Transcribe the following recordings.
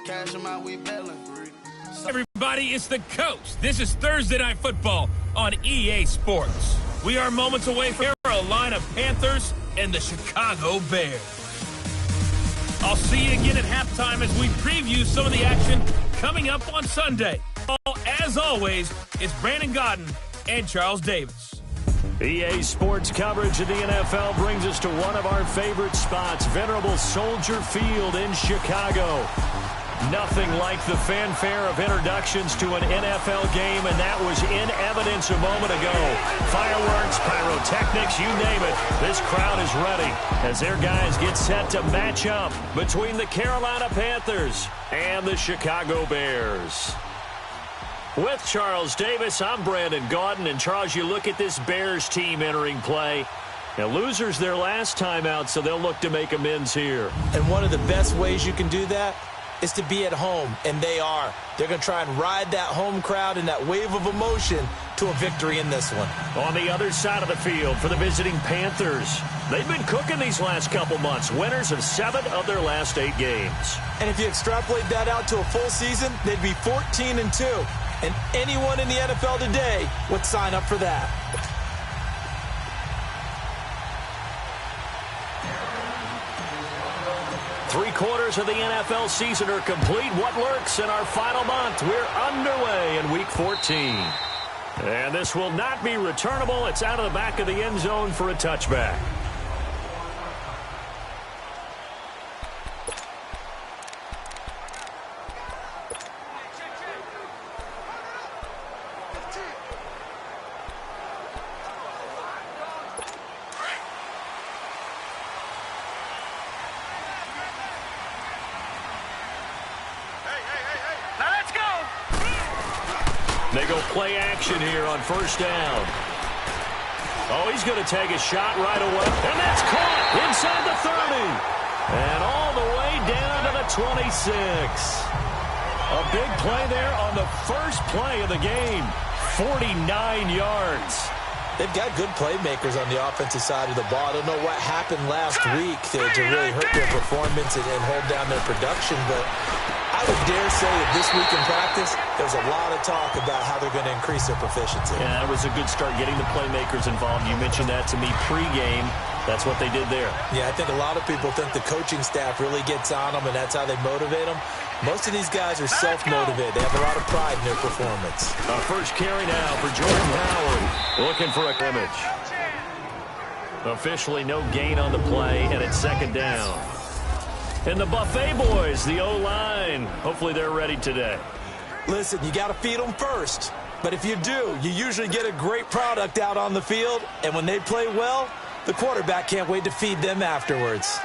Cash them out, we bailing. Everybody, it's the coach. This is Thursday Night Football on EA Sports. We are moments away from Carolina Panthers and the Chicago Bears. I'll see you again at halftime as we preview some of the action coming up on Sunday. As always, it's Brandon Godden and Charles Davis. EA Sports coverage of the NFL brings us to one of our favorite spots, venerable Soldier Field in Chicago. Nothing like the fanfare of introductions to an NFL game, and that was in evidence a moment ago. Fireworks, pyrotechnics, you name it. This crowd is ready as their guys get set to match up between the Carolina Panthers and the Chicago Bears. With Charles Davis, I'm Brandon Gaudin. And Charles, you look at this Bears team entering play. Now, losers their last time out, so they'll look to make amends here. And one of the best ways you can do that is to be at home, and they are. They're going to try and ride that home crowd and that wave of emotion to a victory in this one. On the other side of the field for the visiting Panthers, they've been cooking these last couple months, winners of 7 of their last 8 games. And if you extrapolate that out to a full season, they'd be 14-2. And anyone in the NFL today would sign up for that. Three-quarters of the NFL season are complete. What lurks in our final month? We're underway in Week 14. And this will not be returnable. It's out of the back of the end zone for a touchback. They go play action here on first down. Oh, he's going to take a shot right away. And that's caught inside the 30. And all the way down to the 26. A big play there on the first play of the game. 49 yards. They've got good playmakers on the offensive side of the ball. I don't know what happened last week to really hurt their performance and hold down their production, but I would dare say that this week in practice, there's a lot of talk about how they're going to increase their proficiency. Yeah, that was a good start getting the playmakers involved. You mentioned that to me pregame. That's what they did there. Yeah, I think a lot of people think the coaching staff really gets on them, and that's how they motivate them. Most of these guys are self-motivated. They have a lot of pride in their performance. First carry now for Jordan Howard. Looking for a image. Officially no gain on the play, and it's second down. And the Buffet boys, the O-line, hopefully they're ready today. Listen, you got to feed them first. But if you do, you usually get a great product out on the field. And when they play well, the quarterback can't wait to feed them afterwards.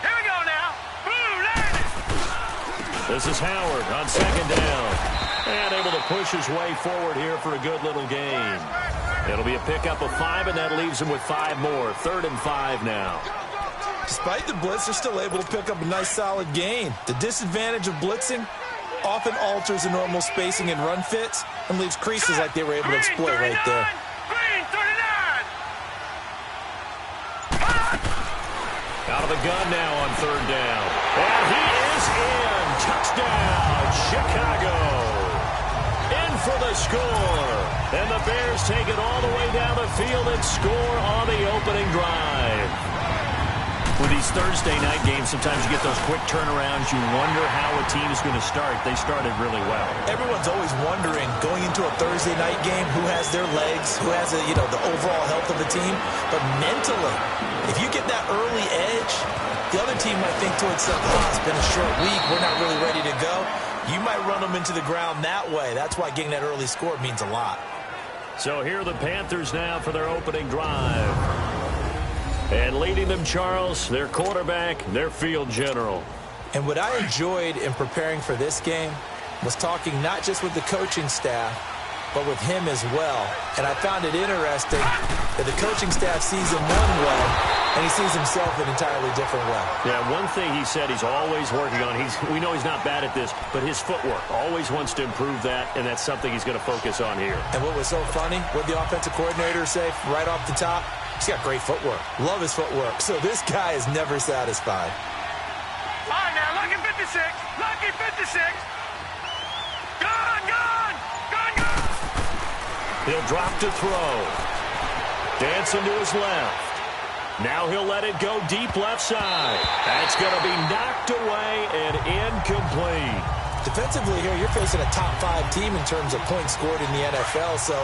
Here we go now. This is Howard on second down. And able to push his way forward here for a good little gain. It'll be a pickup of 5, and that leaves him with 5 more. 3rd and 5 now. Despite the blitz, they're still able to pick up a nice solid gain. The disadvantage of blitzing often alters the normal spacing and run fits and leaves creases like they were able to exploit right there. Out of the gun now on 3rd down. And he is in. Touchdown, Chicago. In for the score. And the Bears take it all the way down the field and score on the opening drive. With these Thursday night games, sometimes you get those quick turnarounds. You wonder how a team is going to start. They started really well. Everyone's always wondering, going into a Thursday night game, who has their legs, who has the overall health of the team. But mentally, if you get that early edge, the other team might think to itself, it's been a short week, we're not really ready to go. You might run them into the ground that way. That's why getting that early score means a lot. So here are the Panthers now for their opening drive. And leading them, Charles, their quarterback, their field general. And what I enjoyed in preparing for this game was talking not just with the coaching staff, but with him as well. And I found it interesting that the coaching staff sees him one way, and he sees himself an entirely different way. Yeah, one thing he said he's always working on, we know he's not bad at this, but his footwork, always wants to improve that, and that's something he's going to focus on here. And what was so funny, what the offensive coordinator say right off the top, he's got great footwork. Love his footwork. So this guy is never satisfied. All right, now look at 56. Lucky 56. Gone, gone, gone, gone. He'll drop to throw. Dancing to his left. Now he'll let it go deep left side. That's going to be knocked away and incomplete. Defensively here, you're facing a top 5 team in terms of points scored in the NFL. So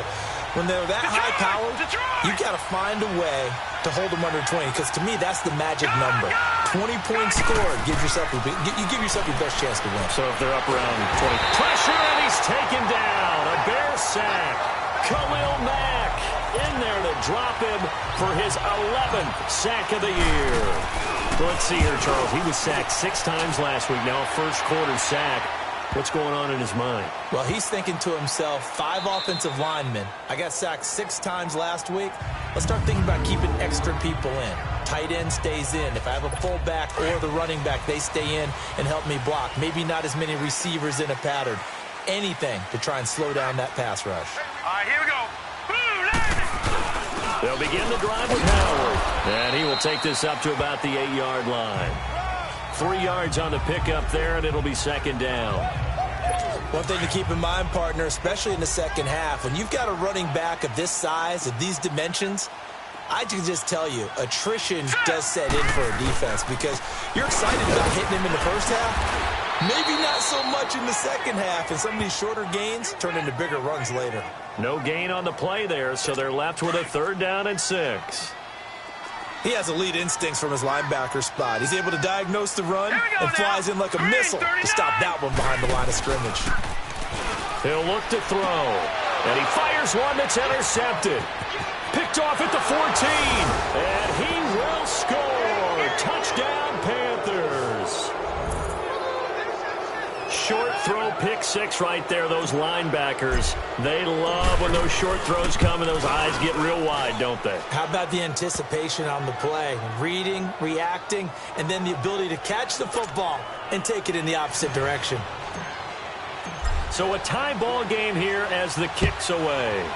when they're that high powered, you got to find a way to hold them under 20. Because to me, that's the magic number. 20 points scored gives yourself you give yourself your best chance to win. So if they're up around 20, pressure, and he's taken down. A Bear sack. Khalil Mack in there to drop him for his 11th sack of the year. Well, let's see here, Charles. He was sacked 6 times last week. Now a first quarter sack. What's going on in his mind? Well, he's thinking to himself, 5 offensive linemen. I got sacked 6 times last week. Let's start thinking about keeping extra people in. Tight end stays in. If I have a fullback or the running back, they stay in and help me block. Maybe not as many receivers in a pattern. Anything to try and slow down that pass rush. All right, here we go. They'll begin the drive with Howard. And he will take this up to about the 8-yard line. 3 yards on the pickup there, and it'll be second down. One thing to keep in mind, partner, especially in the second half, when you've got a running back of this size, of these dimensions, I can just tell you, attrition does set in for a defense because you're excited about hitting him in the first half. Maybe not so much in the second half, and some of these shorter gains turn into bigger runs later. No gain on the play there, so they're left with a 3rd down and 6. He has elite instincts from his linebacker spot. He's able to diagnose the run and flies in like a missile to stop that one behind the line of scrimmage. He'll look to throw, and he fires one that's intercepted. Picked off at the 14, and he will score. Touchdown, Panthers. Short throw, pick 6 right there. Those linebackers, they love when those short throws come and those eyes get real wide, don't they? How about the anticipation on the play? Reading, reacting, and then the ability to catch the football and take it in the opposite direction. So a tie ball game here as the kick's away.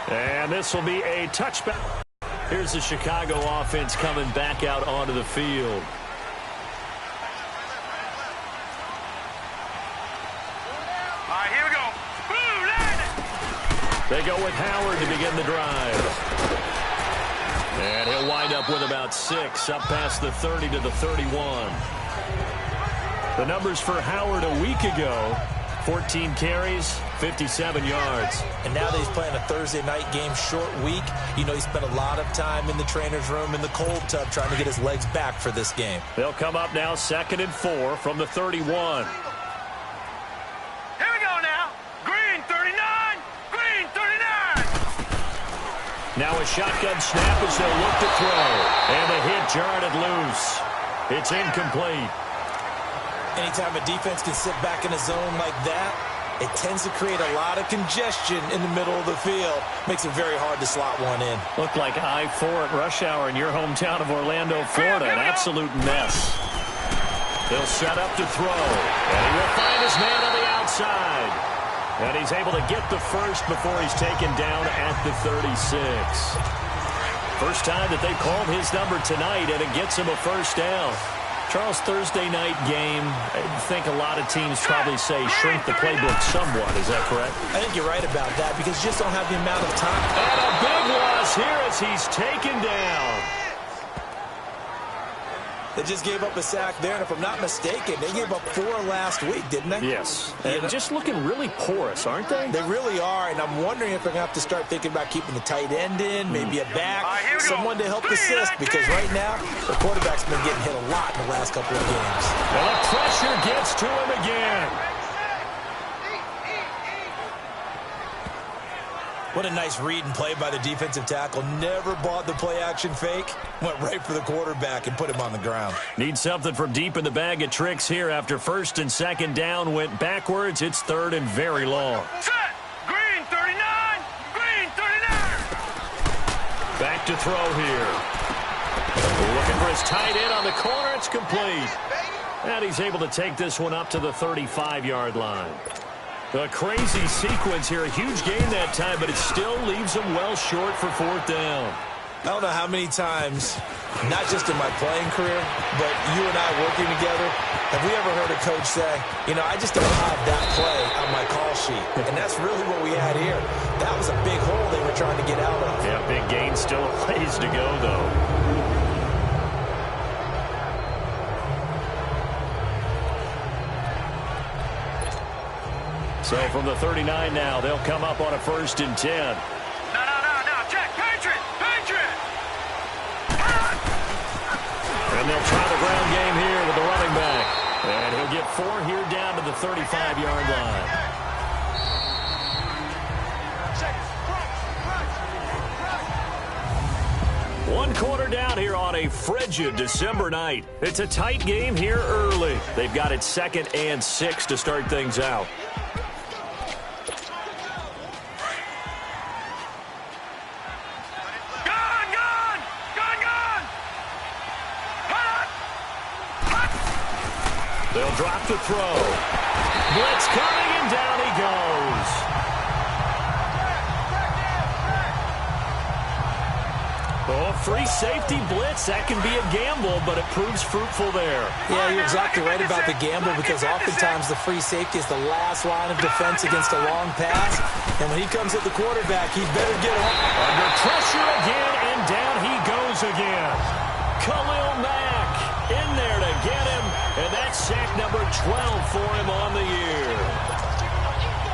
And this will be a touchback. Here's the Chicago offense coming back out onto the field. They go with Howard to begin the drive. And he'll wind up with about 6, up past the 30 to the 31. The numbers for Howard a week ago, 14 carries, 57 yards. And now that he's playing a Thursday night game, short week, you know he spent a lot of time in the trainer's room in the cold tub trying to get his legs back for this game. They'll come up now 2nd and 4 from the 31. Now a shotgun snap as they'll look to throw. And the hit jarred it loose. It's incomplete. Anytime a defense can sit back in a zone like that, it tends to create a lot of congestion in the middle of the field. Makes it very hard to slot one in. Looked like I-4 at rush hour in your hometown of Orlando, Florida. An absolute mess. He'll set up to throw. And he will find his man on the outside. And he's able to get the first before he's taken down at the 36. First time that they've called his number tonight, and it gets him a first down. Charles, Thursday night game, I think a lot of teams probably say shrink the playbook somewhat. Is that correct? I think you're right about that because you just don't have the amount of time. And a big loss here as he's taken down. They just gave up a sack there, and if I'm not mistaken, they gave up 4 last week, didn't they? Yes. And just looking really porous, aren't they? They really are, and I'm wondering if they're going to have to start thinking about keeping the tight end in, maybe a back, someone to help assist, because right now, the quarterback's been getting hit a lot in the last couple of games. And the pressure gets to him again. What a nice read and play by the defensive tackle. Never bought the play-action fake. Went right for the quarterback and put him on the ground. Need something from deep in the bag of tricks here after 1st and 2nd down. Went backwards. It's 3rd and very long. Set. Green 39. Green 39. Back to throw here. Looking for his tight end on the corner. It's complete. And he's able to take this one up to the 35-yard line. A crazy sequence here. A huge gain that time, but it still leaves him well short for 4th down. I don't know how many times, not just in my playing career, but you and I working together, have we ever heard a coach say, you know, I just don't have that play on my call sheet. And that's really what we had here. That was a big hole they were trying to get out of. Yeah, big gain, still a ways to go, though. So from the 39 now, they'll come up on a 1st and 10. No. Check. Patriot. And they'll try the ground game here with the running back. And he'll get 4 here down to the 35-yard line. One quarter down here on a frigid December night. It's a tight game here early. They've got it 2nd and 6 to start things out. They'll drop the throw. Blitz coming, and down he goes. Oh, free safety blitz. That can be a gamble, but it proves fruitful there. Yeah, you're exactly right about the gamble, because oftentimes the free safety is the last line of defense against a long pass. And when he comes at the quarterback, he better get home. Under pressure again, and down he goes again. Khalil Mack in there to get him. And that's sack number 12 for him on the year.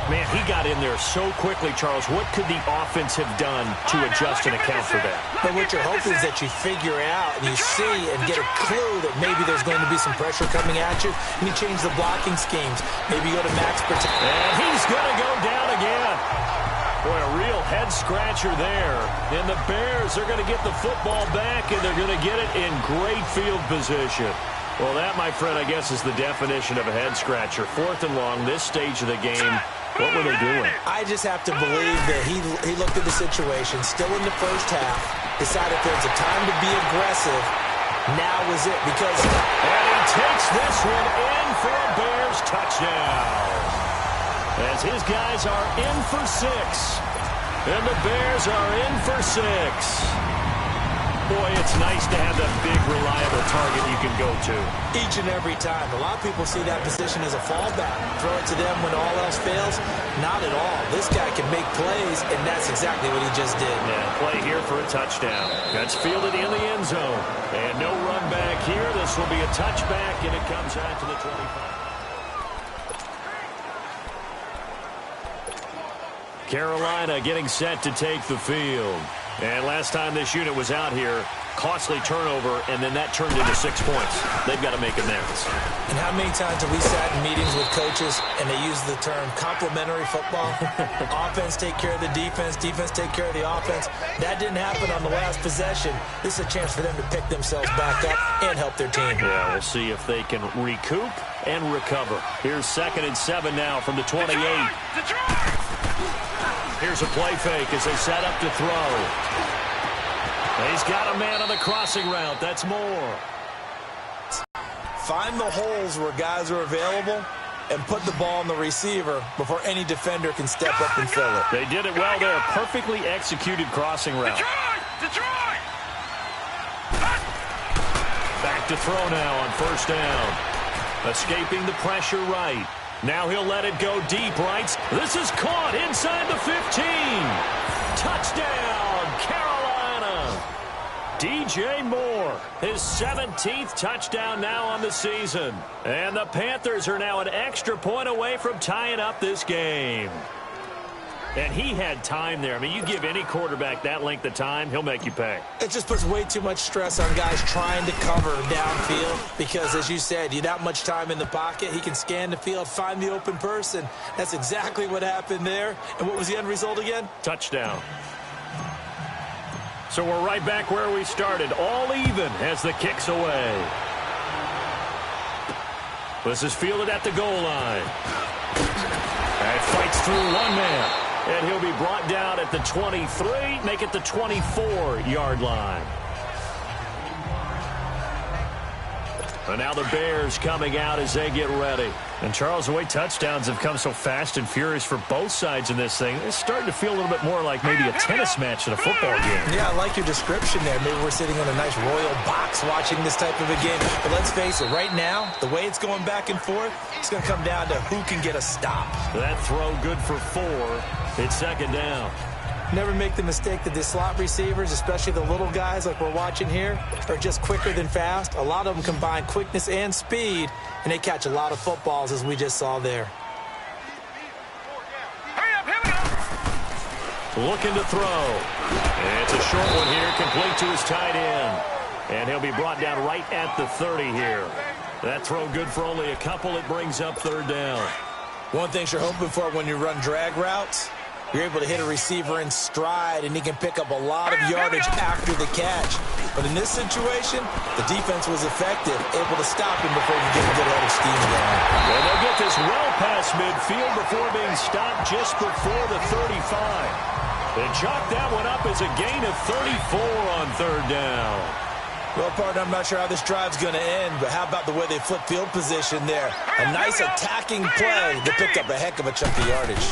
Man, he got in there so quickly, Charles. What could the offense have done to adjust and account for that? But what you're hoping is that you figure out and you see and get a clue that maybe there's going to be some pressure coming at you, and you change the blocking schemes. Maybe you go to max protection. And he's going to go down again. Boy, a real head-scratcher there. And the Bears are going to get the football back, and they're going to get it in great field position. Well, that, my friend, I guess is the definition of a head-scratcher. 4th and long, this stage of the game. What were they doing? I just have to believe that he looked at the situation, still in the first half, decided there's a time to be aggressive. Now is it, because... And he takes this one in for a Bears touchdown. As his guys are in for 6. And the Bears are in for 6. Boy, it's nice to have that big, reliable target you can go to. Each and every time. A lot of people see that position as a fallback. Throw it to them when all else fails. Not at all. This guy can make plays, and that's exactly what he just did. Yeah, play here for a touchdown. That's fielded in the end zone. And no run back here. This will be a touchback, and it comes out to the 25. Carolina getting set to take the field. And last time this unit was out here, costly turnover, and then that turned into 6 points. They've got to make amends. And how many times have we sat in meetings with coaches and they use the term complementary football? Offense take care of the defense, defense take care of the offense. That didn't happen on the last possession. This is a chance for them to pick themselves back up and help their team. Yeah, we'll see if they can recoup and recover. Here's 2nd and 7 now from the 28. Here's a play fake as they set up to throw. He's got a man on the crossing route. That's more. Find the holes where guys are available and put the ball on the receiver before any defender can step up and fill it. They did it well there. Perfectly executed crossing route. Detroit! Back to throw now on 1st down. Escaping the pressure right. Now he'll let it go deep right. This is caught inside the 15. Touchdown, Carolina. DJ Moore, his 17th touchdown now on the season. And the Panthers are now an extra point away from tying up this game. And he had time there. I mean, you give any quarterback that length of time, he'll make you pay. It just puts way too much stress on guys trying to cover downfield because, as you said, you don't much time in the pocket. He can scan the field, find the open person. That's exactly what happened there. And what was the end result again? Touchdown. So we're right back where we started, all even as the kick's away. This is fielded at the goal line. And fights through one man. And he'll be brought down at the 23, make it the 24-yard line. And now the Bears coming out as they get ready. And Charles, the way touchdowns have come so fast and furious for both sides in this thing, it's starting to feel a little bit more like maybe a tennis match than a football game. Yeah, I like your description there. Maybe we're sitting in a nice royal box watching this type of a game. But let's face it, right now, the way it's going back and forth, it's going to come down to who can get a stop. That throw good for 4. It's second down. Never make the mistake that the slot receivers, especially the little guys like we're watching here, are just quicker than fast. A lot of them combine quickness and speed, and they catch a lot of footballs, as we just saw there. Hurry up, here we go. Looking to throw. And it's a short one here, complete to his tight end. And he'll be brought down right at the 30 here. That throw good for only a couple. It brings up third down. One thing you're hoping for when you run drag routes, you're able to hit a receiver in stride, and he can pick up a lot of yardage after the catch. But in this situation, the defense was effective, able to stop him before he get a good head of steam going. And they'll get this well past midfield before being stopped just before the 35. They chalk that one up as a gain of 34 on third down. Well, partner, I'm not sure how this drive's going to end, but how about the way they flip field position there? A nice attacking play that picked up a heck of a chunk of yardage.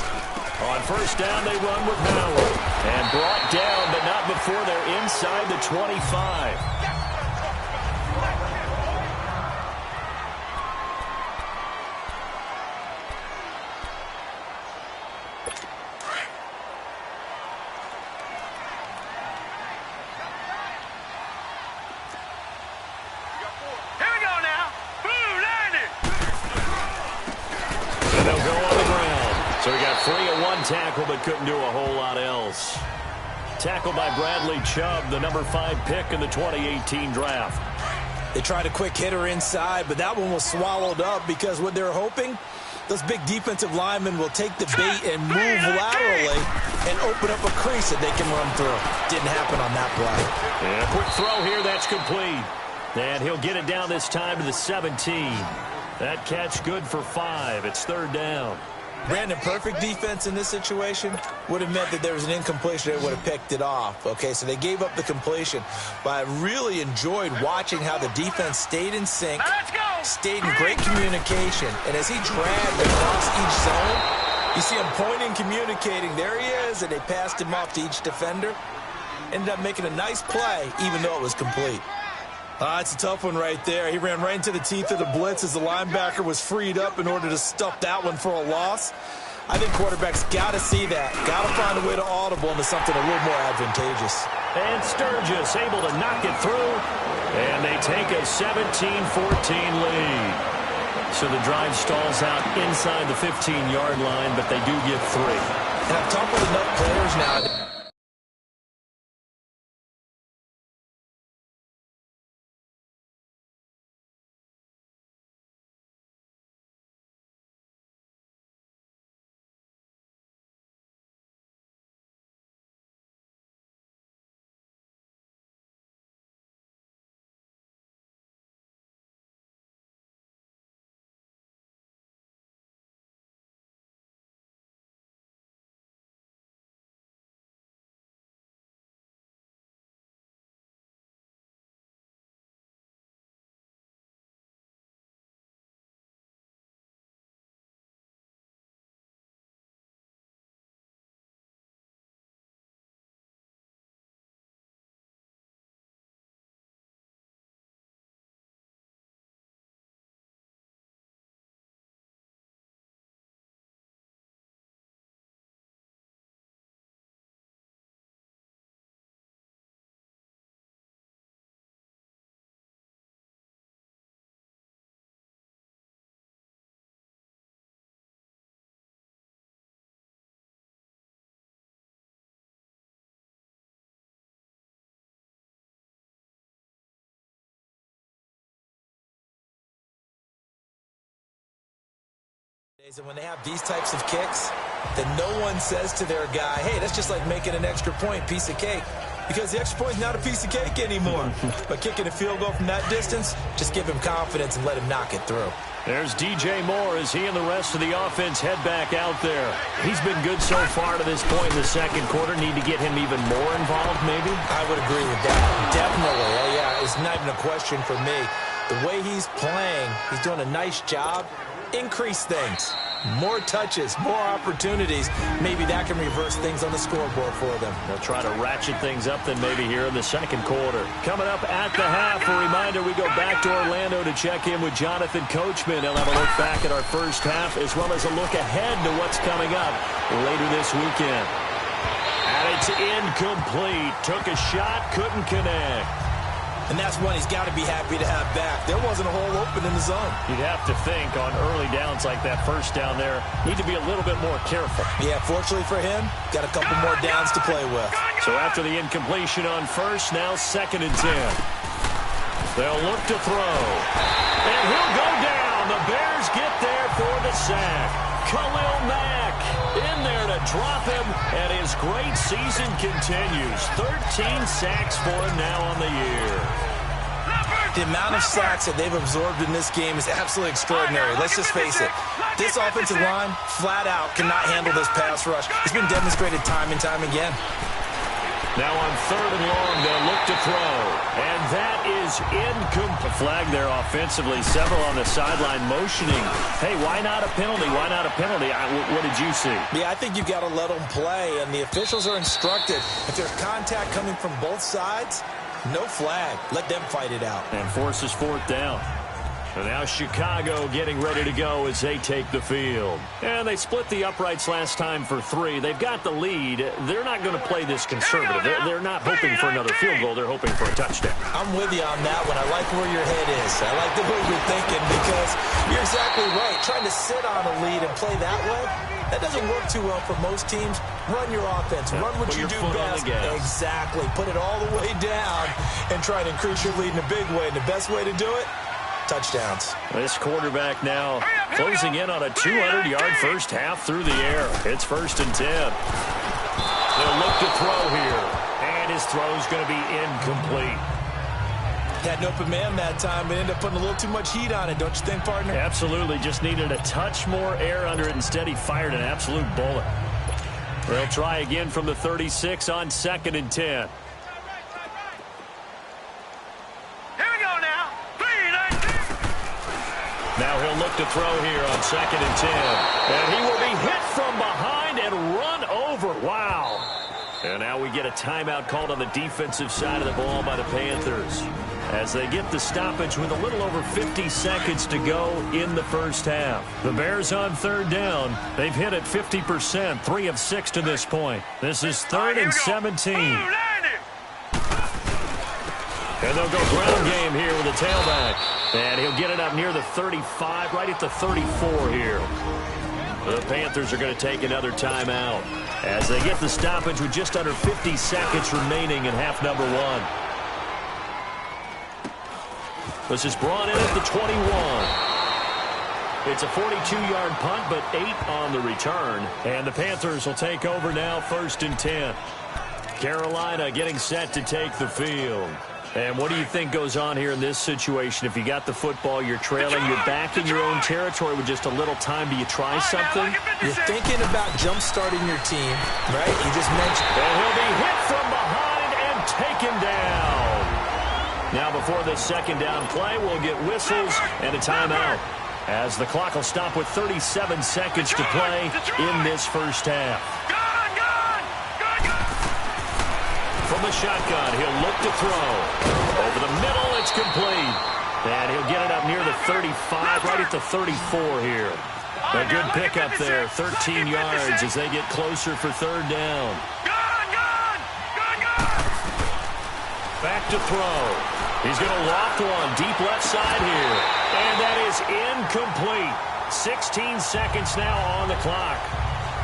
On first down, they run with Howard. And brought down, but not before they're inside the 25. Here we go now. Boom, landed. And they'll go on the ground. So he got free of one tackle, but couldn't do a whole lot else. Tackled by Bradley Chubb, the number 5 pick in the 2018 draft. They tried a quick hitter inside, but that one was swallowed up because what they're hoping, those big defensive linemen will take the bait and move laterally and open up a crease that they can run through. Didn't happen on that play. And a quick throw here, that's complete. And he'll get it down this time to the 17. That catch good for 5. It's third down. Brandon, perfect defense in this situation would have meant that there was an incompletion. They would have picked it off. Okay, so they gave up the completion. But I really enjoyed watching how the defense stayed in sync, stayed in great communication. And as he dragged across each zone, you see him pointing, communicating. There he is, and they passed him off to each defender. Ended up making a nice play, even though it was complete. It's a tough one right there. He ran right into the teeth of the blitz as the linebacker was freed up in order to stuff that one for a loss. I think quarterbacks got to see that. Got to find a way to audible into something a little more advantageous. And Sturgis able to knock it through. And they take a 17-14 lead. So the drive stalls out inside the 15-yard line, but they do get 3. And I've talked with enough players now. And when they have these types of kicks, then no one says to their guy, hey, that's just like making an extra point, piece of cake. Because the extra point is not a piece of cake anymore. But kicking a field goal from that distance, just give him confidence and let him knock it through. There's DJ Moore as he and the rest of the offense head back out there. He's been good so far to this point in the second quarter. Need to get him even more involved, maybe? I would agree with that. Definitely. Yeah, it's not even a question for me. The way he's playing, he's doing a nice job. Increase things. More touches, more opportunities. Maybe that can reverse things on the scoreboard for them. They'll try to ratchet things up then maybe here in the second quarter. Coming up at the half, a reminder we go back to Orlando to check in with Jonathan Coachman. He'll have a look back at our first half as well as a look ahead to what's coming up later this weekend. And it's incomplete. Took a shot, couldn't connect. And that's one he's got to be happy to have back. There wasn't a hole open in the zone. You'd have to think on early downs like that first down there, need to be a little bit more careful. Yeah, fortunately for him, got a couple more downs to play with. So after the incompletion on first, now 2nd and 10. They'll look to throw. And he'll go down. The Bears get there for the sack. Khalil Mack in there to drop him, and his great season continues. 13 sacks for him now on the year. The amount of sacks that they've absorbed in this game is absolutely extraordinary. Let's just face it. This offensive line, flat out, cannot handle this pass rush. It's been demonstrated time and time again. Now on 3rd and long, they'll look to throw. And that is incomplete. Flag there offensively. Several on the sideline motioning. Hey, why not a penalty? Why not a penalty? What did you see? Yeah, I think you got to let them play. And the officials are instructed. If there's contact coming from both sides, no flag. Let them fight it out. And forces 4th down. So now Chicago getting ready to go as they take the field. And they split the uprights last time for 3. They've got the lead. They're not going to play this conservative. They're not hoping for another field goal. They're hoping for a touchdown. I'm with you on that one. I like where your head is. I like the way you're thinking because you're exactly right. Trying to sit on a lead and play that way, that doesn't work too well for most teams. Run your offense. Run what you do best. Exactly. Put it all the way down and try to increase your lead in a big way. And the best way to do it, touchdowns. This quarterback now closing in on a 200-yard first half through the air. It's 1st and 10. They'll look to throw here. And his throw's going to be incomplete. Had an open man that time, but ended up putting a little too much heat on it, don't you think, partner? Absolutely. Just needed a touch more air under it. Instead, he fired an absolute bullet. They'll try again from the 36 on 2nd and 10. Now he'll look to throw here on 2nd and 10. And he will be hit from behind and run over. Wow. And now we get a timeout called on the defensive side of the ball by the Panthers as they get the stoppage with a little over 50 seconds to go in the first half. The Bears on 3rd down. They've hit it 50%, 3 of 6 to this point. This is 3rd and 17. And they'll go ground game here with a tailback. And he'll get it up near the 35, right at the 34 here. The Panthers are going to take another timeout as they get the stoppage with just under 50 seconds remaining in half number 1. This is brought in at the 21. It's a 42-yard punt, but 8 on the return. And the Panthers will take over now, 1st and 10. Carolina getting set to take the field. And what do you think goes on here in this situation? If you got the football, you're trailing, you're back in your own territory with just a little time. Do you try something? You're thinking about jump-starting your team, right? You just mentioned. And he'll be hit from behind and taken down. Now before this 2nd down play, we'll get whistles and a timeout as the clock will stop with 37 seconds to play in this first half. From the shotgun, he'll look to throw. Over the middle, it's complete. And he'll get it up near the 35, right at the 34 here. A good pickup there, 13 yards as they get closer for 3rd down. Back to throw. He's going to loft one deep left side here. And that is incomplete. 16 seconds now on the clock.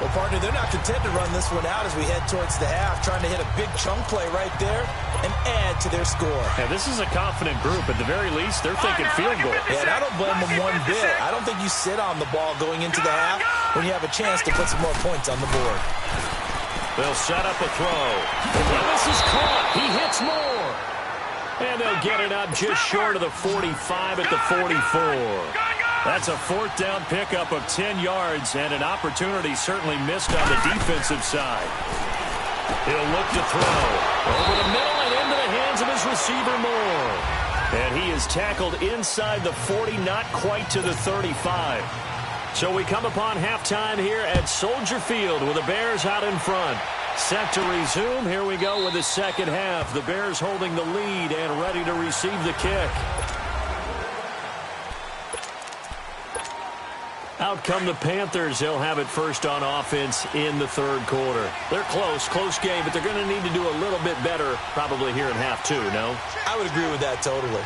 Well, partner, they're not content to run this one out as we head towards the half, trying to hit a big chunk play right there and add to their score. Yeah, this is a confident group. At the very least, they're thinking field goal. Yeah, and I don't blame them one bit. I don't think you sit on the ball going into the half when you have a chance to put some more points on the board. They'll set up a throw. And this is caught. He hits more. And they'll get it up just short of the 45 at the 44. That's a 4th down pickup of 10 yards and an opportunity certainly missed on the defensive side. He'll look to throw. Over the middle and into the hands of his receiver Moore. And he is tackled inside the 40, not quite to the 35. So we come upon halftime here at Soldier Field with the Bears out in front. Set to resume. Here we go with the second half. The Bears holding the lead and ready to receive the kick. Out come the Panthers. They'll have it first on offense in the third quarter. They're close game, but they're going to need to do a little bit better probably here in half two, no? I would agree with that totally.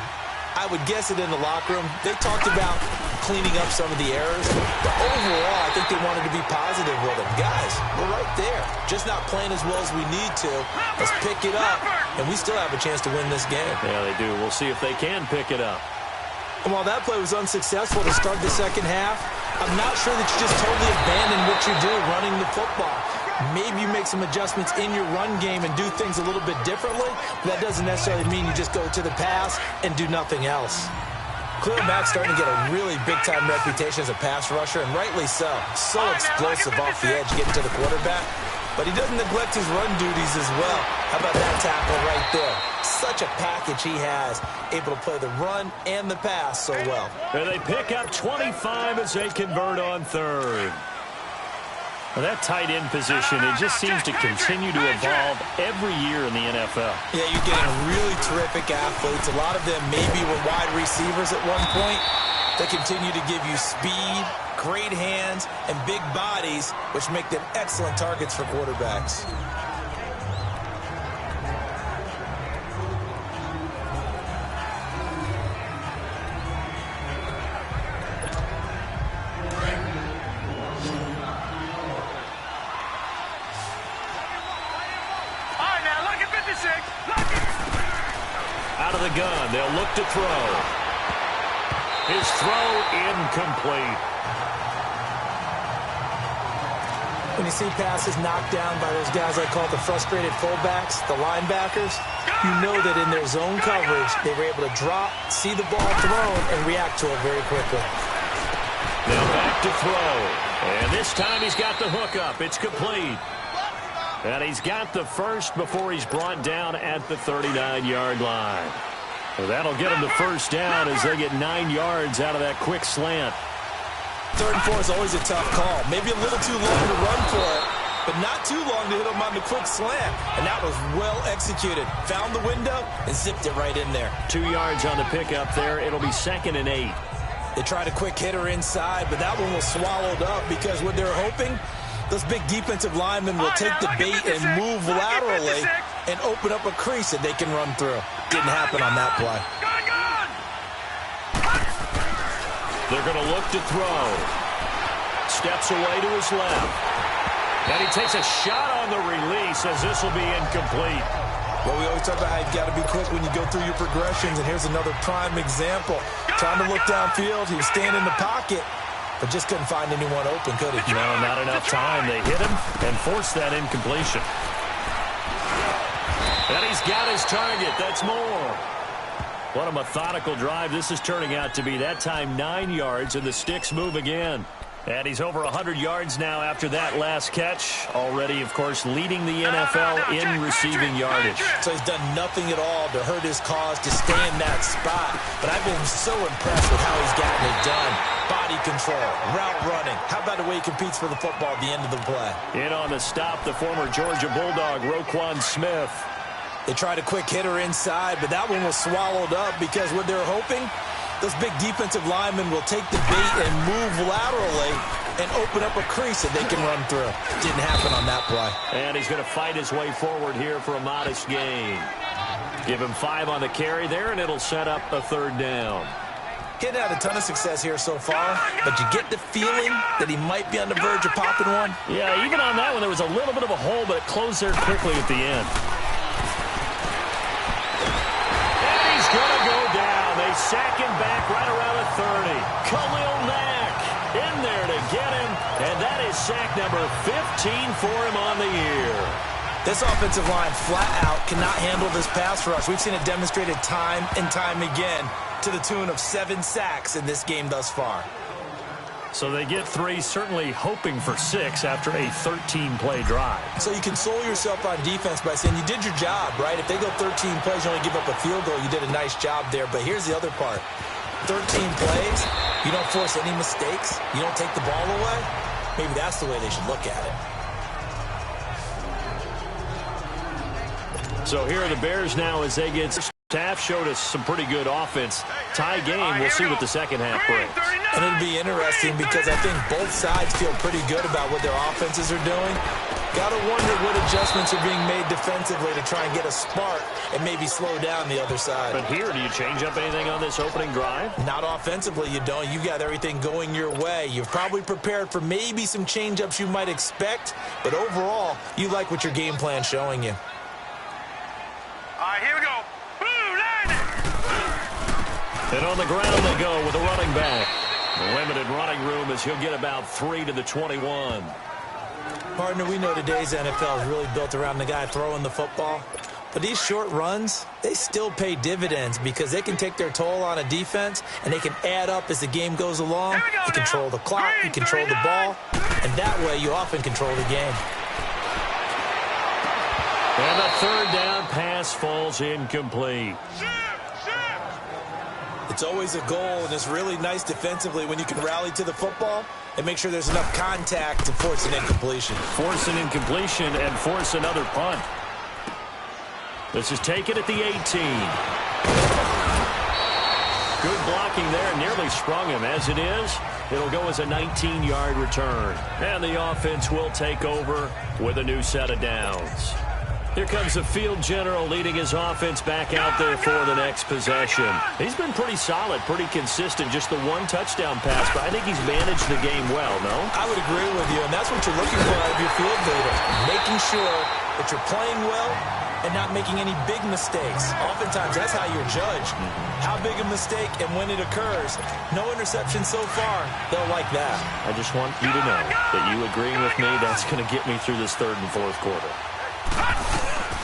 I would guess it in the locker room. They talked about cleaning up some of the errors. But overall, I think they wanted to be positive with them. Guys, we're right there. Just not playing as well as we need to. Let's pick it up, and we still have a chance to win this game. Yeah, they do. We'll see if they can pick it up. And while that play was unsuccessful to start the second half, I'm not sure that you just totally abandon what you do running the football. Maybe you make some adjustments in your run game and do things a little bit differently, but that doesn't necessarily mean you just go to the pass and do nothing else. Khalil Mack's starting to get a really big-time reputation as a pass rusher, and rightly so. So explosive off the edge getting to the quarterback. But he doesn't neglect his run duties as well. How about that tackle right there? Such a package he has, able to play the run and the pass so well. And they pick up 25 as they convert on third. Well, that tight end position, it just seems to continue to evolve every year in the NFL. Yeah, you're getting really terrific athletes. A lot of them maybe were wide receivers at one point. They continue to give you speed, great hands, and big bodies, which make them excellent targets for quarterbacks. Out of the gun, they'll look to throw. His throw incomplete. When you see passes knocked down by those guys I call the frustrated fullbacks, the linebackers, you know that in their zone coverage, they were able to drop, see the ball thrown, and react to it very quickly. Now back to throw. And this time he's got the hook up. It's complete. And he's got the first before he's brought down at the 39-yard line. So that'll get him the first down as they get 9 yards out of that quick slant. 3rd and 4 is always a tough call. Maybe a little too long to run for it, but not too long to hit him on the quick slant. And that was well executed. Found the window and zipped it right in there. 2 yards on the pickup there. It'll be 2nd and 8. They tried a quick hitter inside, but that one was swallowed up because what they're hoping, those big defensive linemen will take the bait and move laterally and open up a crease that they can run through. Didn't happen on that play. They're going to look to throw. Steps away to his left. And he takes a shot on the release as this will be incomplete. Well, we always talk about how you've got to be quick when you go through your progressions, and here's another prime example. Trying to look downfield, he was staying in the pocket, but just couldn't find anyone open, could he? No, not enough time. They hit him and forced that incompletion. And he's got his target. That's more. What a methodical drive this is turning out to be. That time 9 yards, and the sticks move again. And he's over 100 yards now after that last catch. Already, of course, leading the NFL in receiving yardage. So he's done nothing at all to hurt his cause to stay in that spot. But I've been so impressed with how he's gotten it done. Body control, route running. How about the way he competes for the football at the end of the play? In on the stop, the former Georgia Bulldog, Roquan Smith. They tried a quick hitter inside, but that one was swallowed up because what they're hoping, those big defensive linemen will take the bait and move laterally and open up a crease that they can run through. Didn't happen on that play. And he's going to fight his way forward here for a modest gain. Give him 5 on the carry there, and it'll set up a 3rd down. He hadn't had a ton of success here so far, but you get the feeling that he might be on the verge of popping one. Yeah, even on that one, there was a little bit of a hole, but it closed there quickly at the end. And he's going to go down. They sack him back right around the 30. Khalil Mack in there to get him, and that is sack number 15 for him on the year. This offensive line flat out cannot handle this pass rush. We've seen it demonstrated time and time again to the tune of 7 sacks in this game thus far. So they get 3, certainly hoping for 6 after a 13-play drive. So you console yourself on defense by saying you did your job, right? If they go 13 plays, you only give up a field goal, you did a nice job there. But here's the other part. 13 plays, you don't force any mistakes, you don't take the ball away. Maybe that's the way they should look at it. So here are the Bears now as they get... Half showed us some pretty good offense. Tie game, we'll see what the second half brings. And it'll be interesting because I think both sides feel pretty good about what their offenses are doing. Got to wonder what adjustments are being made defensively to try and get a spark and maybe slow down the other side. But here, do you change up anything on this opening drive? Not offensively, you don't. You got everything going your way. You've probably prepared for maybe some change-ups you might expect, but overall, you like what your game plan's showing you. All right, here we go. And on the ground they go with a running back. Limited running room as he'll get about 3 to the 21. Partner, we know today's NFL is really built around the guy throwing the football. But these short runs, they still pay dividends because they can take their toll on a defense and they can add up as the game goes along. You control the clock, you control the ball, and that way you often control the game. And the third down pass falls incomplete. It's always a goal, and it's really nice defensively when you can rally to the football and make sure there's enough contact to force an incompletion. Force an incompletion and force another punt. This is taken at the 18. Good blocking there, nearly sprung him. As it is, it'll go as a 19-yard return. And the offense will take over with a new set of downs. Here comes the field general leading his offense back out there for the next possession. He's been pretty solid, pretty consistent, just the one touchdown pass, but I think he's managed the game well, no? I would agree with you, and that's what you're looking for out of your field leader, making sure that you're playing well and not making any big mistakes. Oftentimes, that's how you're judged. How big a mistake and when it occurs. No interception so far. They'll like that. I just want you to know that you agreeing with me, that's going to get me through this third and fourth quarter.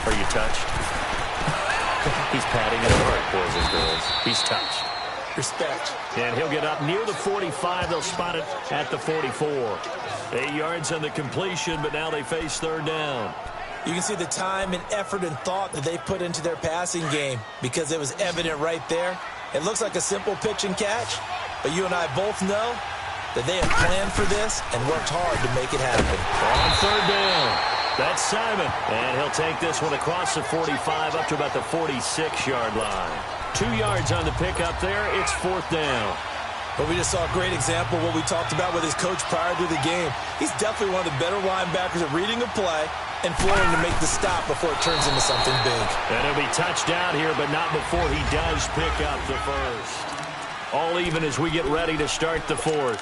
Are you touched? He's patting his heart, boys and girls. He's touched. Respect. And he'll get up near the 45. They'll spot it at the 44. 8 yards on the completion, but now they face third down. You can see the time and effort and thought that they put into their passing game because it was evident right there. It looks like a simple pitch and catch, but you and I both know that they have planned for this and worked hard to make it happen. On third down. That's Simon, and he'll take this one across the 45 up to about the 46-yard line. 2 yards on the pickup there. It's fourth down. But we just saw a great example of what we talked about with his coach prior to the game. He's definitely one of the better linebackers at reading a play and flowing to make the stop before it turns into something big. And he'll be touched down here, but not before he does pick up the first. All even as we get ready to start the fourth.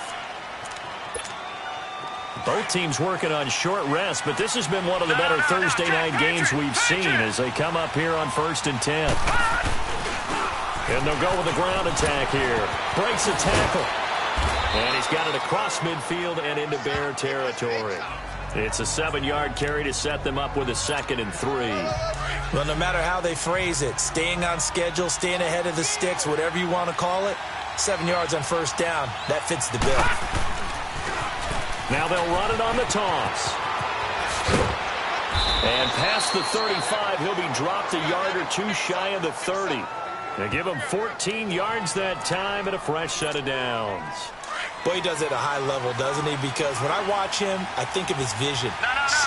Both teams working on short rest, but this has been one of the better Thursday night games we've seen as they come up here on 1st and 10. And they'll go with a ground attack here. Breaks a tackle. And he's got it across midfield and into Bear territory. It's a 7-yard carry to set them up with a 2nd and 3. Well, no matter how they phrase it, staying on schedule, staying ahead of the sticks, whatever you want to call it, 7 yards on first down, that fits the bill. Now they'll run it on the toss. And past the 35, he'll be dropped a yard or two shy of the 30. They give him 14 yards that time and a fresh set of downs. Boy, he does it at a high level, doesn't he? Because when I watch him, I think of his vision.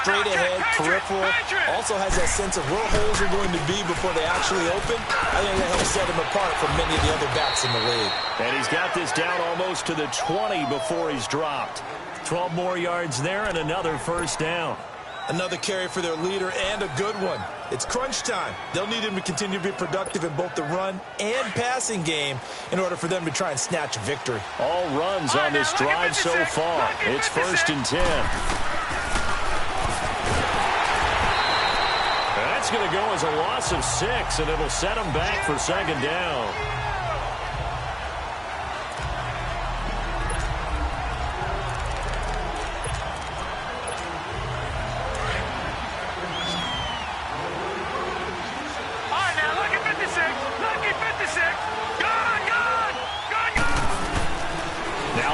Straight ahead, peripheral. Also has that sense of where holes are going to be before they actually open. I think that helps set him apart from many of the other backs in the league. And he's got this down almost to the 20 before he's dropped. 12 more yards there and another first down. Another carry for their leader and a good one. It's crunch time. They'll need him to continue to be productive in both the run and passing game in order for them to try and snatch a victory. All runs on this drive so far. It's 1st and 10. That's going to go as a loss of 6, and it'll set them back for 2nd down.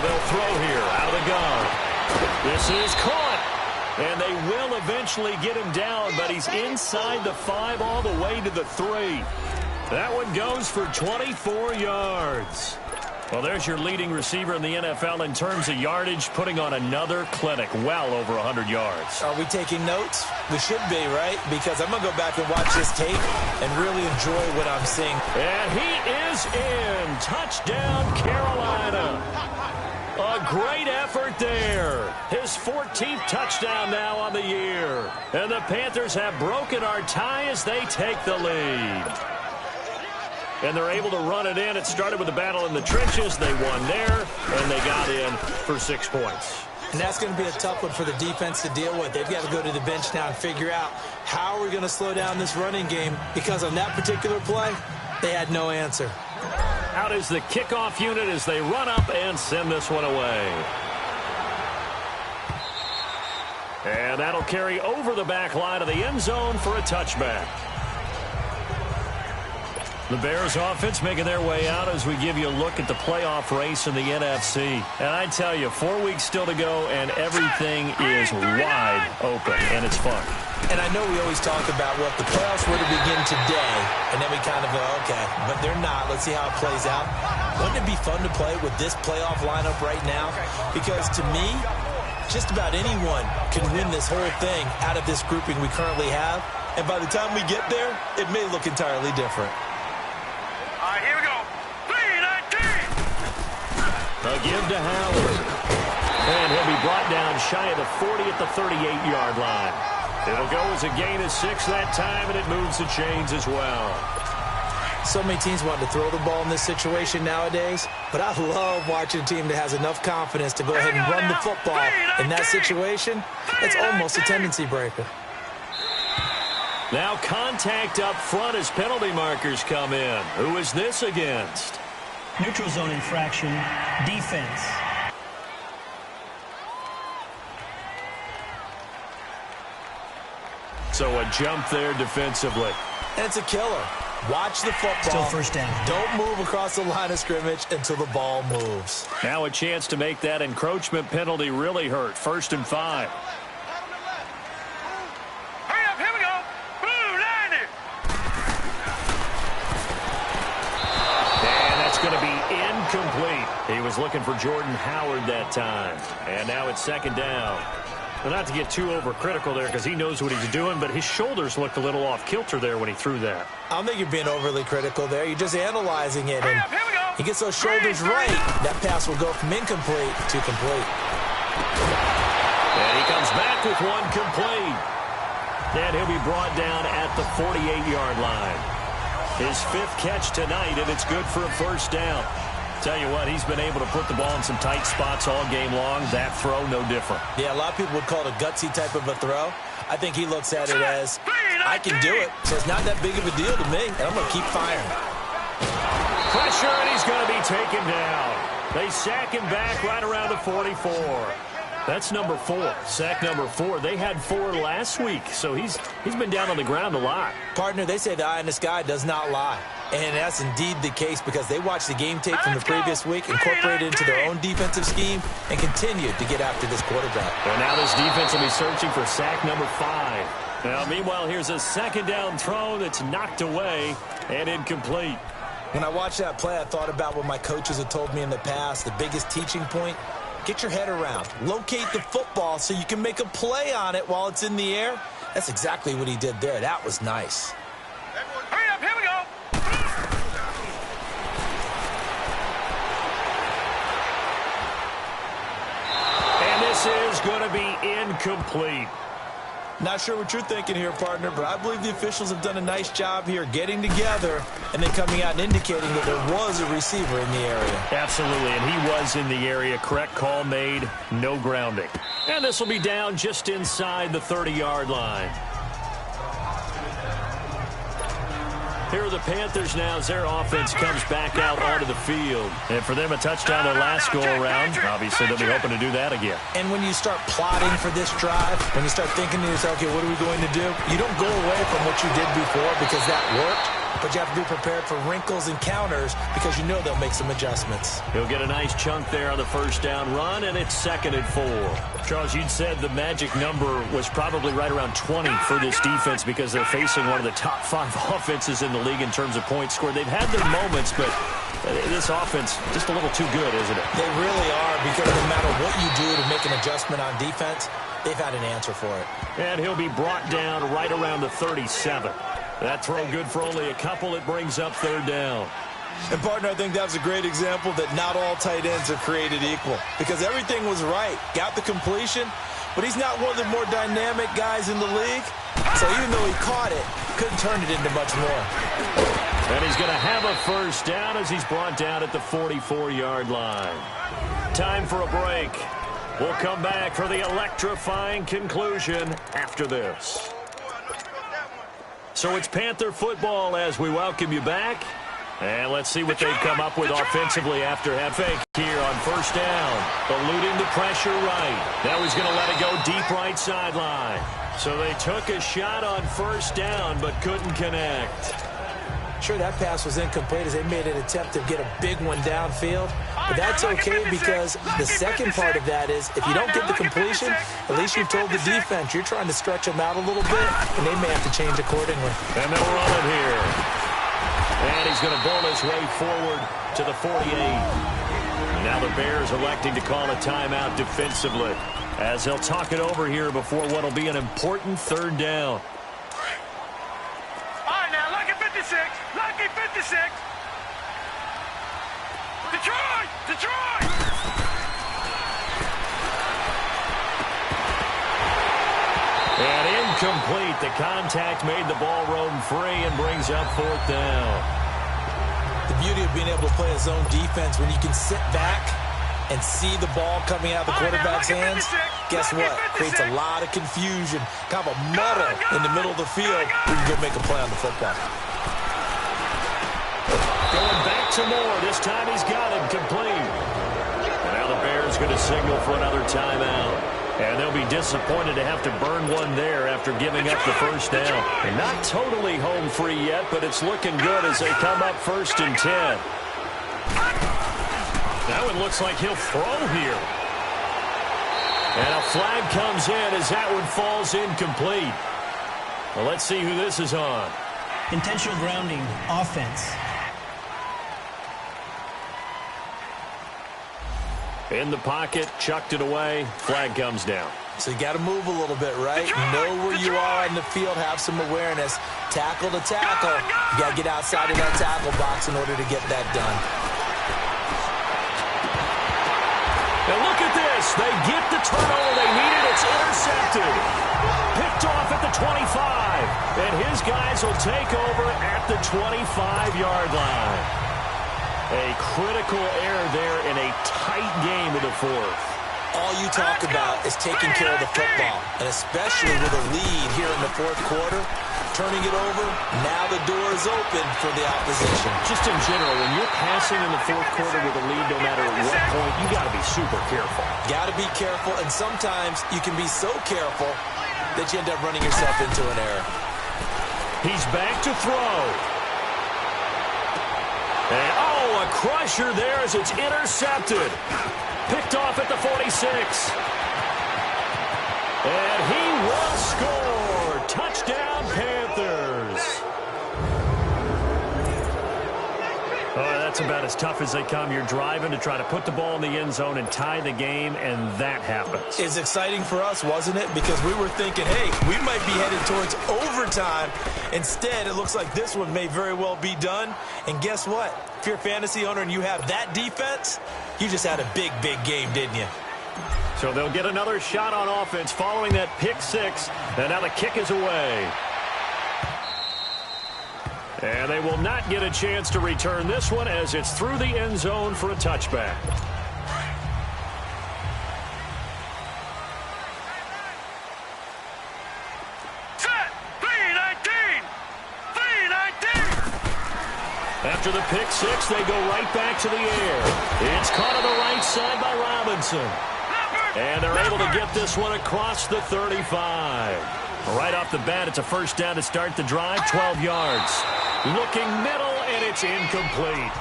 they'll throw here out of the gun. This is caught. And they will eventually get him down, but he's inside the 5 all the way to the 3. That one goes for 24 yards. Well, there's your leading receiver in the NFL in terms of yardage, putting on another clinic, well over 100 yards. Are we taking notes? We should be, right? Because I'm going to go back and watch this tape and really enjoy what I'm seeing. And he is in. Touchdown, Carolina. A great effort there. His 14th touchdown now on the year. And the Panthers have broken our tie as they take the lead. And they're able to run it in. It started with a battle in the trenches. They won there, and they got in for 6 points. And that's going to be a tough one for the defense to deal with. They've got to go to the bench now and figure out how we're going to slow down this running game, because on that particular play, they had no answer. Out is the kickoff unit as they run up and send this one away. And that'll carry over the back line of the end zone for a touchback. The Bears offense making their way out as we give you a look at the playoff race in the NFC. And I tell you, 4 weeks still to go, and everything is wide open, and it's fun. And I know we always talk about, well, if the playoffs were to begin today, and then we kind of go, okay, but they're not. Let's see how it plays out. Wouldn't it be fun to play with this playoff lineup right now? Because to me, just about anyone can win this whole thing out of this grouping we currently have. And by the time we get there, it may look entirely different. All right, here we go. 3-19. A give to Howard. And he'll be brought down shy of the 40 at the 38-yard line. It'll go as a gain of 6 that time, and it moves the chains as well. So many teams want to throw the ball in this situation nowadays, but I love watching a team that has enough confidence to go ahead and run the football in that situation. It's almost a tendency breaker. Now contact up front as penalty markers come in. Who is this against? Neutral zone infraction, defense. So a jump there defensively. And it's a killer. Watch the football. Still first down. Don't move across the line of scrimmage until the ball moves. Now a chance to make that encroachment penalty really hurt. 1st and 5. Hurry up, here we go. Blue line it. And that's going to be incomplete. He was looking for Jordan Howard that time. And now it's 2nd down. Well, not to get too overcritical there because he knows what he's doing, but his shoulders looked a little off kilter there when he threw that. I don't think you're being overly critical there. You're just analyzing it. Hurry And up, here we go. he gets those shoulders right. That pass will go from incomplete to complete. And he comes back with one complete. And he'll be brought down at the 48-yard line. His 5th catch tonight, and it's good for a 1st down. Tell you what, he's been able to put the ball in some tight spots all game long. That throw, no different. Yeah, a lot of people would call it a gutsy type of a throw. I think he looks at it as, I can do it, so it's not that big of a deal to me, and I'm going to keep firing. Pressure, and he's going to be taken down. They sack him back right around the 44. That's number 4, sack number 4. They had 4 last week, so he's been down on the ground a lot. Partner, they say the eye in the sky does not lie. And that's indeed the case because they watched the game tape from the previous week, incorporated it into their own defensive scheme, and continued to get after this quarterback. And now this defense will be searching for sack number 5. Now, meanwhile, here's a 2nd down throw that's knocked away and incomplete. When I watched that play, I thought about what my coaches had told me in the past. The biggest teaching point, get your head around. Locate the football so you can make a play on it while it's in the air. That's exactly what he did there. That was nice. Hurry up, here we go. This is going to be incomplete. Not sure what you're thinking here, partner, but I believe the officials have done a nice job here getting together and then coming out and indicating that there was a receiver in the area. Absolutely, and he was in the area. Correct call made, no grounding. And this will be down just inside the 30-yard line. Here are the Panthers now as their offense comes back out onto the field. And for them, a touchdown their last go-around. Obviously, they'll be hoping to do that again. And when you start plotting for this drive, when you start thinking to yourself, okay, what are we going to do? You don't go away from what you did before because that worked. but you have to be prepared for wrinkles and counters because you know they'll make some adjustments. He'll get a nice chunk there on the first down run, and it's 2nd and 4. Charles, you'd said the magic number was probably right around 20 for this defense because they're facing one of the top 5 offenses in the league in terms of points scored. They've had their moments, but this offense just a little too good, isn't it? They really are, because no matter what you do to make an adjustment on defense, they've had an answer for it. And he'll be brought down right around the 37. That throw good for only a couple. It brings up 3rd down. And, partner, I think that was a great example that not all tight ends are created equal, because everything was right. Got the completion, but he's not one of the more dynamic guys in the league. So even though he caught it, couldn't turn it into much more. And he's going to have a first down as he's brought down at the 44-yard line. Time for a break. We'll come back for the electrifying conclusion after this. So it's Panther football as we welcome you back. And let's see what they've come up with offensively after half fake here on first down. Eluding the pressure right. Now he's going to let it go deep right sideline. So they took a shot on first down but couldn't connect. Sure, that pass was incomplete as they made an attempt to get a big one downfield. But that's okay, because the second part of that is if you don't get the completion, at least you've told the defense you're trying to stretch them out a little bit, and they may have to change accordingly. And they'll run it here. And he's going to bowl his way forward to the 48. Now the Bears electing to call a timeout defensively as they'll talk it over here before what will be an important 3rd down. All right, now, lucky 56. Lucky 56. Detroit! Detroit! And incomplete. The contact made the ball roam free and brings up 4th down. The beauty of being able to play a zone defense when you can sit back and see the ball coming out of the quarterback's hands, guess what? Creates a lot of confusion, kind of a muddle in the middle of the field where you go make a play on the football. Going back to Moore. This time he's got it complete. And now the Bears going to signal for another timeout. And they'll be disappointed to have to burn one there after giving up the first down. And not totally home free yet, but it's looking good as they come up 1st and 10. Now it looks like he'll throw here. And a flag comes in as that one falls incomplete. Well, let's see who this is on. Intentional grounding, offense. In the pocket, chucked it away, flag comes down. So you got to move a little bit, right? Know where you are on the field, have some awareness. Tackle to tackle. You got to get outside of that tackle box in order to get that done. Now look at this. They get the turnover they needed. It's intercepted. Picked off at the 25. And his guys will take over at the 25-yard line. A critical error there in a tight game of the 4th. All you talk about is taking care of the football, and especially with a lead here in the 4th quarter, turning it over, now the door is open for the opposition. Just in general, when you're passing in the 4th quarter with a lead, no matter at what point, you got to be super careful. Got to be careful, and sometimes you can be so careful that you end up running yourself into an error. He's back to throw. And, oh, a crusher there as it's intercepted. Picked off at the 46. And he will score. Touchdown, Panthers. That's about as tough as they come. You're driving to try to put the ball in the end zone and tie the game, and that happens. It's exciting for us, wasn't it? Because we were thinking, hey, we might be headed towards overtime. Instead, it looks like this one may very well be done. And guess what? If you're a fantasy owner and you have that defense, you just had a big, big game, didn't you? So they'll get another shot on offense following that pick six. And now the kick is away. And they will not get a chance to return this one as it's through the end zone for a touchback. Set! 3-19! 3-19! After the pick six, they go right back to the air. It's caught on the right side by Robinson. And they're able to get this one across the 35. Right off the bat, it's a first down to start the drive, 12 yards. Looking middle, and it's incomplete.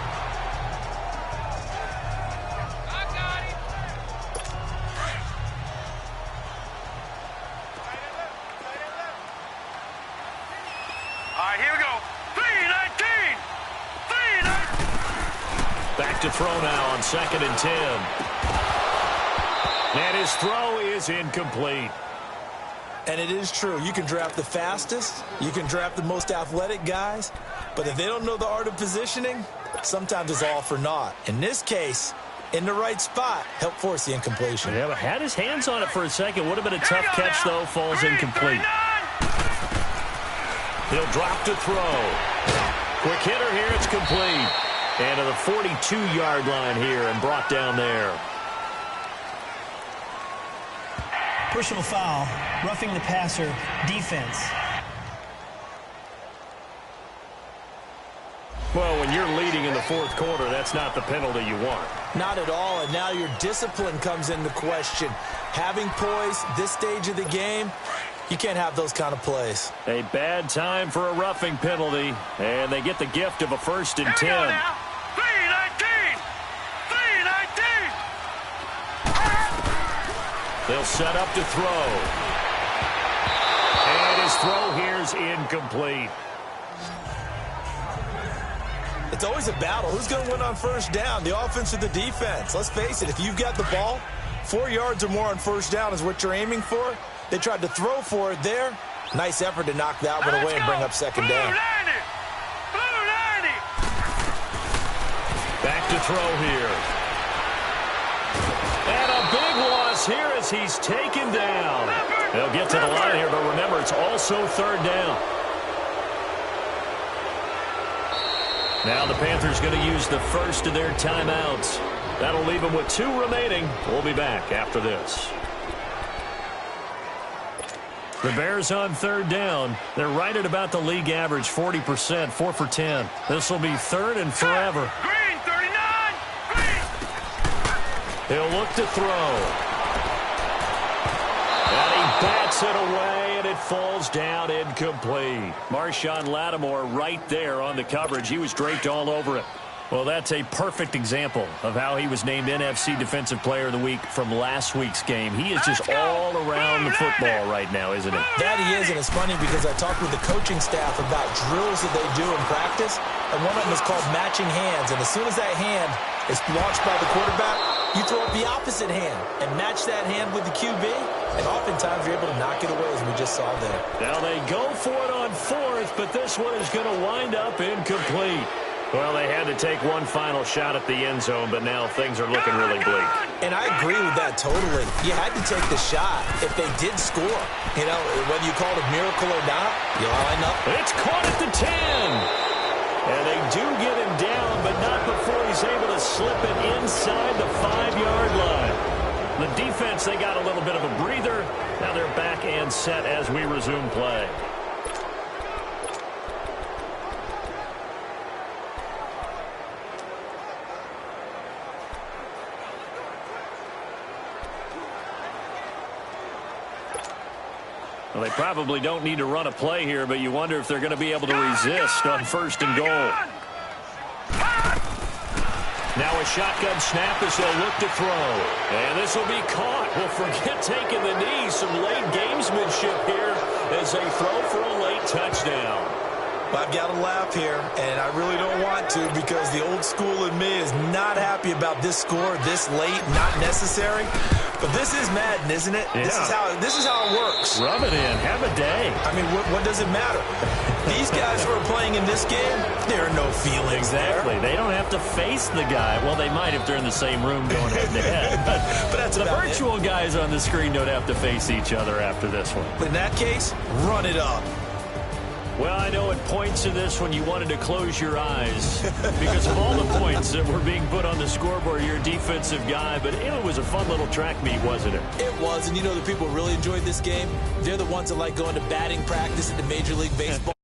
All right, here we go. 3-19. 3-19. Back to throw now on 2nd and 10. And his throw is incomplete. And it is true. You can draft the fastest. You can draft the most athletic guys. But if they don't know the art of positioning, sometimes it's all for naught. In this case, in the right spot, help force the incompletion. Yeah, but had his hands on it for a second. Would have been a tough catch, though. Falls incomplete. He'll drop to throw. Quick hitter here. It's complete. And to the 42-yard line here and brought down there. Personal foul, roughing the passer, defense. Well, when you're leading in the 4th quarter, that's not the penalty you want. Not at all, and now your discipline comes into question. Having poise this stage of the game, you can't have those kind of plays. A bad time for a roughing penalty, and they get the gift of a 1st and 10. 3-19. They'll set up to throw. And his throw here's incomplete. It's always a battle. Who's going to win on 1st down, the offense or the defense? Let's face it, if you've got the ball, 4 yards or more on 1st down is what you're aiming for. They tried to throw for it there. Nice effort to knock that one away and bring up 2nd down. Back to throw here. And a big loss here as he's taken down. They'll get to the line here, but remember, it's also 3rd down. Now the Panthers going to use the first of their timeouts. That'll leave them with 2 remaining. We'll be back after this. The Bears on 3rd down. They're right at about the league average, 40%, 4 for 10. This will be 3rd and forever. Green, 39. Green. He'll look to throw. And he bats it away, and it falls down incomplete. Marshawn Lattimore right there on the coverage. He was draped all over it. Well, that's a perfect example of how he was named NFC Defensive Player of the Week from last week's game. He is just all around the football right now, isn't he? That he is, and it's funny because I talked with the coaching staff about drills that they do in practice, and one of them is called matching hands. And as soon as that hand is launched by the quarterback, you throw up the opposite hand and match that hand with the QB, and oftentimes you're able to knock it away, as we just saw there. Now they go for it on 4th, but this one is going to wind up incomplete. Well, they had to take one final shot at the end zone, but now things are looking really bleak. And I agree with that totally. You had to take the shot if they did score. You know, whether you call it a miracle or not, you line up. It's caught at the 10. And they do get him down, but not before he's able to slip it inside the 5-yard line. The defense, they got a little bit of a breather. Now they're back and set as we resume play. Well, they probably don't need to run a play here, but you wonder if they're going to be able to resist on 1st and goal. Now a shotgun snap as they'll look to throw. And this will be caught. Well, forget taking the knee. Some late gamesmanship here as they throw for a late touchdown. I've got to laugh here, and I really don't want to because the old school in me is not happy about this score this late, not necessary. But this is Madden, isn't it? Yeah. This is how it works. Rub it in. Have a day. I mean, what does it matter? These guys who are playing in this game, there are no feelings Exactly. there. They don't have to face the guy. Well, they might if they're in the same room going head-to-head. But that's the about virtual guys on the screen don't have to face each other after this one. In that case, run it up. Well, I know at points in this one you wanted to close your eyes because of all the points that were being put on the scoreboard. You're a defensive guy, but it was a fun little track meet, wasn't it? It was, and you know the people who really enjoyed this game? They're the ones that like going to batting practice at the Major League Baseball.